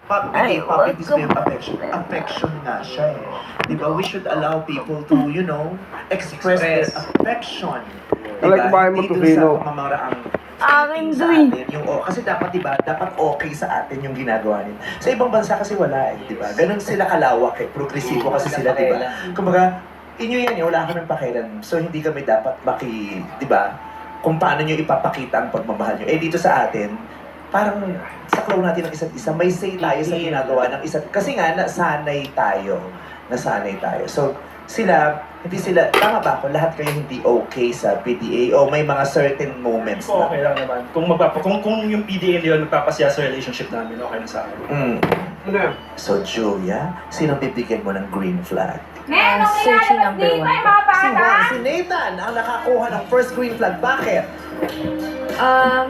Hindi, public display of affection. Affection nga siya eh. Di ba? We should allow people to, express their affection. Like kumain mo Hindi dun tocino. sa pamamaraang Akin sa doy. atin. Kasi dapat, di ba, dapat okay sa atin yung ginagawa nila. Sa ibang bansa kasi wala eh, di ba? Ganun sila kalawak eh. Progresibo kasi sila, di ba? Kumbaga, inyo yan eh, wala kami pakialam. So, hindi kami dapat di ba? Kung paano nyo ipapakita ang pagmamahal nyo. Eh, dito sa atin, parang saklaw natin ang isa't isa. May say tayo sa ginagawa ng isa't. Kasi nga, nasanay tayo. Nasanay tayo. So, hindi sila, tama ba ako? Lahat kayo hindi okay sa PDA o may mga certain moments Ko na. okay lang naman. Kung yung PDA nila nagpapasya sa relationship namin, okay na sa akin. Mm. So, Julia, sinong bibigyan mo ng green flag? Searching number 1. Si Nathan ang nakakuha ng first green flag. Bakit?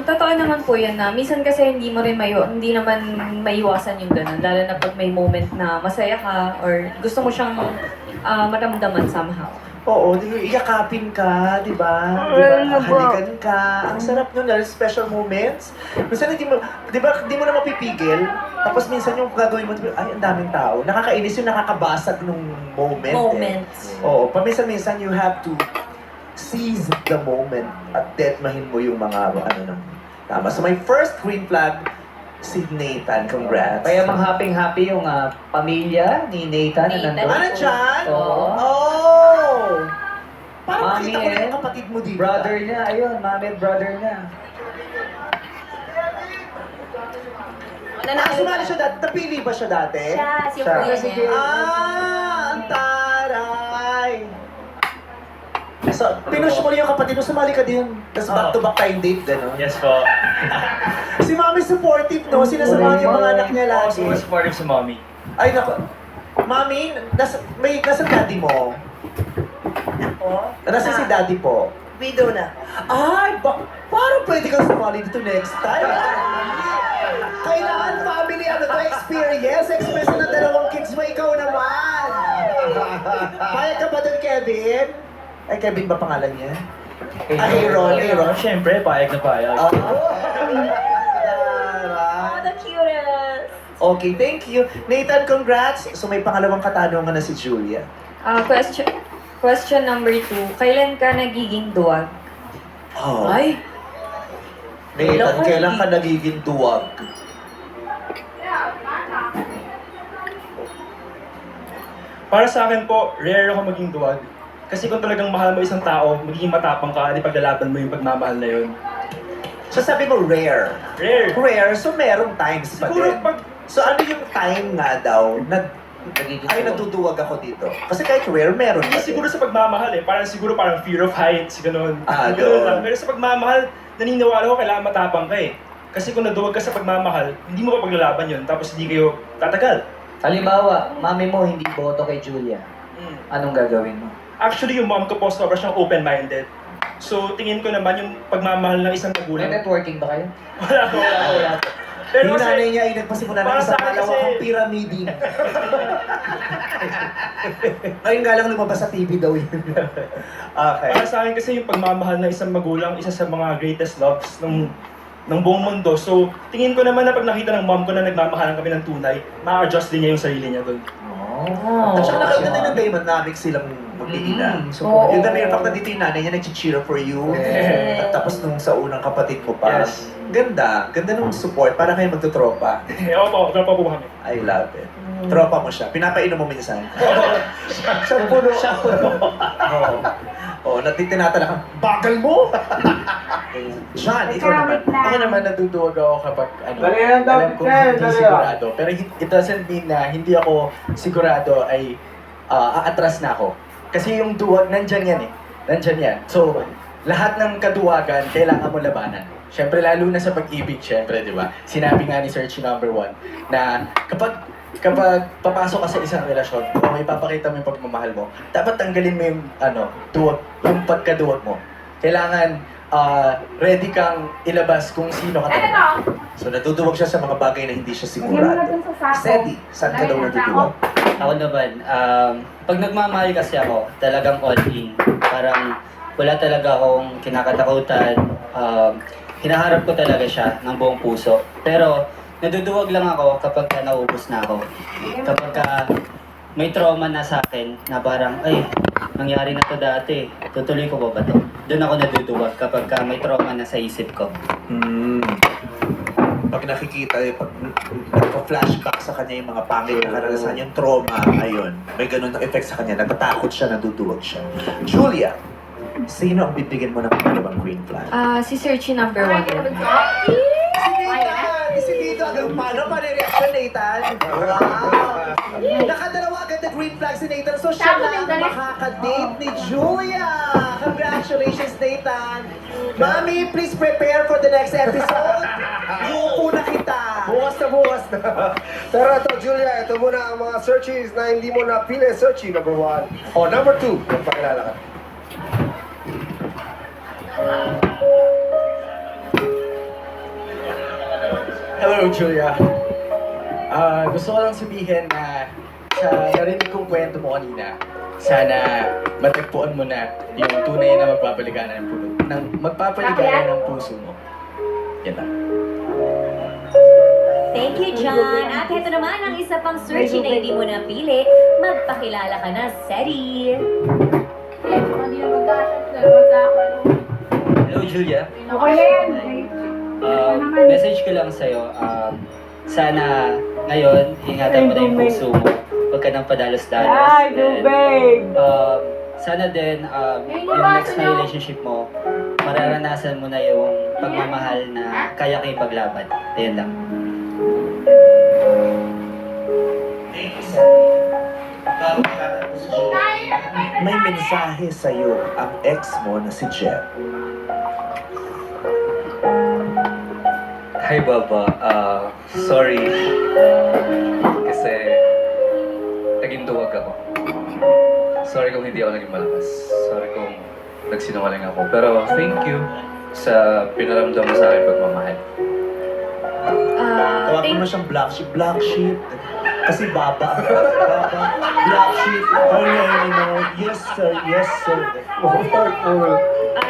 Totoo naman po yan na minsan kasi hindi naman maiwasan yung ganun. Lalo na pag may moment na masaya ka or gusto mo siyang maramdaman somehow. Oo, iyakapin ka, di ba? Halikan ka. Ang sarap nun, special moments. Minsan hindi mo na mapipigil. Tapos minsan yung gagawin mo, ay, ang daming tao. Nakakainis yung nakakabasag nung moment. Moments. Oo, paminsan-minsan you have to seize the moment at deadmahin mo yung mga tama. So my first green flag, si Nathan. Congrats. Kaya mang happy yung pamilya ni Nathan na nandun. Ano dyan? Oo. Oh! Parang Mami makita ko na and yung kapatid mo dito. Brother niya, ayun, mami at brother niya. Sumali siya dati. Napili ba siya dati? Si kuya niya. Ang taray! So, pinush mo rin yung kapatid mo, sumali ka din. Tapos back-to-back tayong date, gano'n. Yes po. Si Mami supportive, no? Sinasamahan yung mga anak niya lagi. Also, supportive si mommy. Ay, naku. Mami, nasa daddy mo? Nasa si daddy po? Widow na. Ay, parang pwede kang sumali dito next time. Kailangan family, experience. Experience ng dalawang kids mo, ikaw naman. Payag ka ba doon, Kevin? Ay, Kevin ba pangalan niya? Aaron. Siyempre, payag na payag. Oh, The cutest. okay, thank you. Nathan, congrats. So may pangalawang katanungan na si Julia. Question number 2. Kailan ka nagiging duwag? Oh. Ay! Nathan, kailan ka nagiging duwag? Para sa akin po, rare ako maging duwag. Kasi kung talagang mahal mo isang tao, magiging matapang ka, di paglalaban mo yung pagmamahal na yun. So sabi mo rare. Rare. Rare, so merong times pa Siguro din. pag So ano yung time nga daw na ay natuduwag ako dito? Kasi kahit rare, meron Hindi pa din. siguro sa pagmamahal eh. Parang fear of heights, gano'n. Ah, Ganun doon. lang. Pero sa pagmamahal, naniniwala ko kailangan matapang ka eh. Kasi kung naduwag ka sa pagmamahal, hindi mo pa paglalaban yun, tapos hindi kayo tatagal. Halimbawa, mami mo hindi boto kay Julia. Anong gagawin mo? Actually, yung mom ko po, sobra siyang open-minded. So, tingin ko naman yung pagmamahal ng isang May magulang. networking ba kayo? Wala. Pero Yung nanay kasi, niya ay nagpasimula ng para isang sa akin kasi- malawakang pyramiding. Ayun nga lang lumabas sa TV daw yun. Okay. para sa akin kasi yung pagmamahal ng isang magulang, isa sa mga greatest loves ng buong mundo. So, tingin ko naman na pag nakita ng mom ko na nagmamahalan kami ng tunay, ma-adjust din niya yung sarili niya doon. Oh. At saka nakaganda ng dynamic silang mag-iina. support. Yung the mere fact na dito yung nanay niya nag-cheer for you. Yes. At tapos nung sa unang kapatid mo pa. Yes. Ganda. Ganda nung support. Para kayo magtutropa. Opo, tropa po kami. I love it. Tropa mo siya. Pinapainom mo minsan. Siya puno. Oo. Oo, tinatanong ka, bagal mo! John, ikaw naman. Ako naman natutuwag ako kapag alam kong hindi sigurado. Pero it doesn't mean na hindi ako sigurado ay aatras na ako. Kasi yung duwag, nandyan yan eh. Nandyan yan. So, lahat ng kaduwagan, kailangan mo labanan. Siyempre, lalo na sa pag-ibig, siyempre, di ba? Sinabi nga ni Search number 1 na kapag papasok ka sa isang relasyon, kung may papakita mo yung pagmamahal mo, dapat tanggalin mo yung, duwag, yung pagkaduwag mo. Kailangan ready kang ilabas kung sino ka talaga. So, natutuwag siya sa mga bagay na hindi siya sigurado. Sedi, saan ka daw natutuwag? Ako naman, pag nagmamahal kasi ako, talagang all in. Parang wala talaga akong kinakatakutan. Hinaharap ko talaga siya ng buong puso. Pero naduduwag lang ako kapag nauubos tapos na ako. Kapag may trauma na sa akin na parang, ay, nangyari na to dati, tutuloy ko ba to? Doon ako naduduwag kapag may trauma na sa isip ko. Pag nakikita, pag nagpa-flashback sa kanya yung mga pangit na karanasan, yung trauma, ayun, may ganun na effect sa kanya, natatakot siya, naduduwag siya. Julia, sino ang bibigyan mo ng pangalawang green flag? Si Searchy number 1 din. Si Dito, paano pa reaction, Nathan? Wow! Nakadalawa agad na green flag si Nathan, so siya na ang makaka-date ni Julia! Congratulations, Nathan! Mami, please prepare for the next episode. Yuko na kita! Bukas na. Pero ito, Julia, ito muna ang mga searches na hindi mo napili. Searchy, number 1. O, number 2, magpakilala ka. Hello, Julia. Gusto ko lang sabihin na sa narinig kong kwento mo kanina, sana matagpuan mo na yung tunay na magpapaligaya ng puso mo. Yan lang. Thank you, John. At ito naman ang isa pang searchy na hindi mo napili. Magpakilala ka na, Seri. Hello, Julia. Okay na yan. Message ko lang sa'yo, sana ngayon, ingatan mo na yung puso mo. Huwag ka nang padalos-dalos. Ay, And, tubig! sana din, yung next na relationship mo, mararanasan mo na yung pagmamahal na kaya kayo paglaban. Ayun lang. May mensahe sa'yo ang ex mo na si Jeff. Hi Baba, sorry kasi naging duwag ako. Sorry kung hindi ako naging malakas. Sorry kung nagsinungaling ako. Pero thank you sa pinaramdam mo sa akin pagmamahal. Tawagin mo siyang black sheep. Black sheep. Kasi baba. Black sheep. Yes sir, yes sir.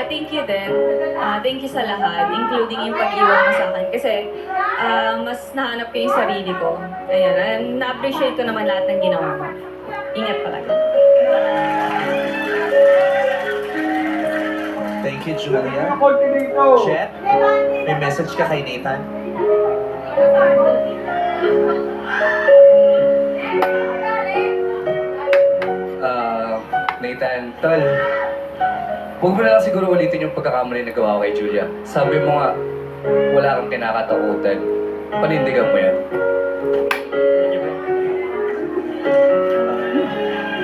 Thank you din. Thank you sa lahat, including yung pag-iwan mo sa akin. Kasi mas nahanap ko yung sarili ko. Ayan, and na-appreciate ko naman lahat ng ginawa mo. Ingat palagi. Thank you, Julia. Konti dito. Jet, may message ka kay Nathan? Nathan, tol, huwag mo na lang siguro ulitin yung pagkakamali na gawa ko kay Julia. Sabi mo nga, wala kang kinakatakutan. Panindigan mo yan.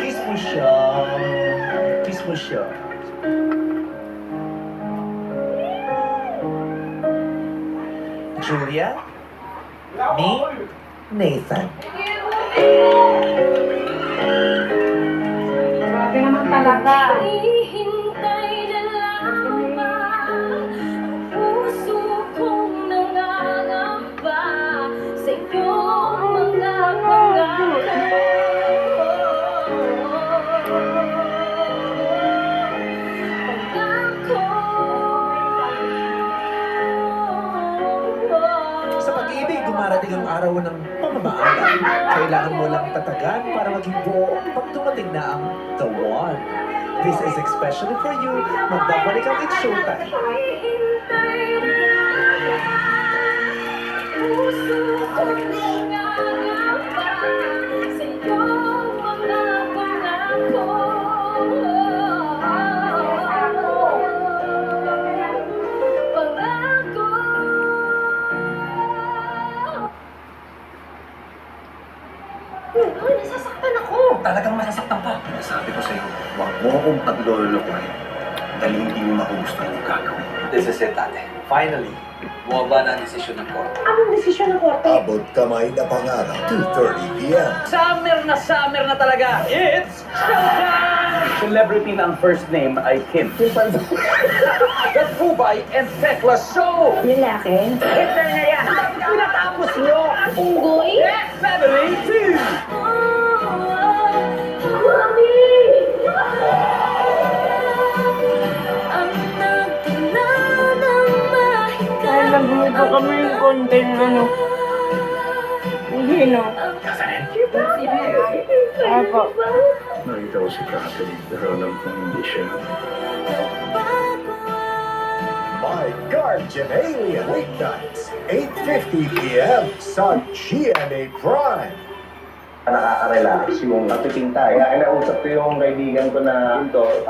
Kiss mo siya. Kiss mo siya. Julia? Me? Nathan. Grabe naman talaga. Hihintay na lamang ang puso kong nangangamba sa iyong mga Sa pag-ibig, dumarating ang araw ng pamamaaga. Kailangan mo lang tatagan para maging buo pag dumating na ang The One. This is especially for you. Magbabalik ang It's Showtime. puso kong nangangamba sa iyong mga pangako. Uy, nasasaktan ako! Talagang masasaktan ka. Sabi ko sa'yo, huwag mo akong paglulukuhin dahil hindi mo makugustuhan yung gagawin. This is it, ate. Finally, bumaba na ang desisyon ng court. Anong desisyon ng korte? Abot kamay na pangarap, 2:30 p.m. Summer na talaga. It's showtime! Celebrity na ang first name ay Kim. The Tubay and Tekla Show! Lalaki? Ito na yan! Pinatapos nyo! Unggoy? Yes, Family 2! Ay, nagluto kami yung konting ano. Hindi Sino? Opo. Nakita ko si Catherine, pero alam kong hindi siya. My Guardian Alien Weeknights, 8:50 p.m. sa GMA Prime. Nakaka-relax yung pagpipinta. Kaya kinausap ko yung kaibigan ko na pintor.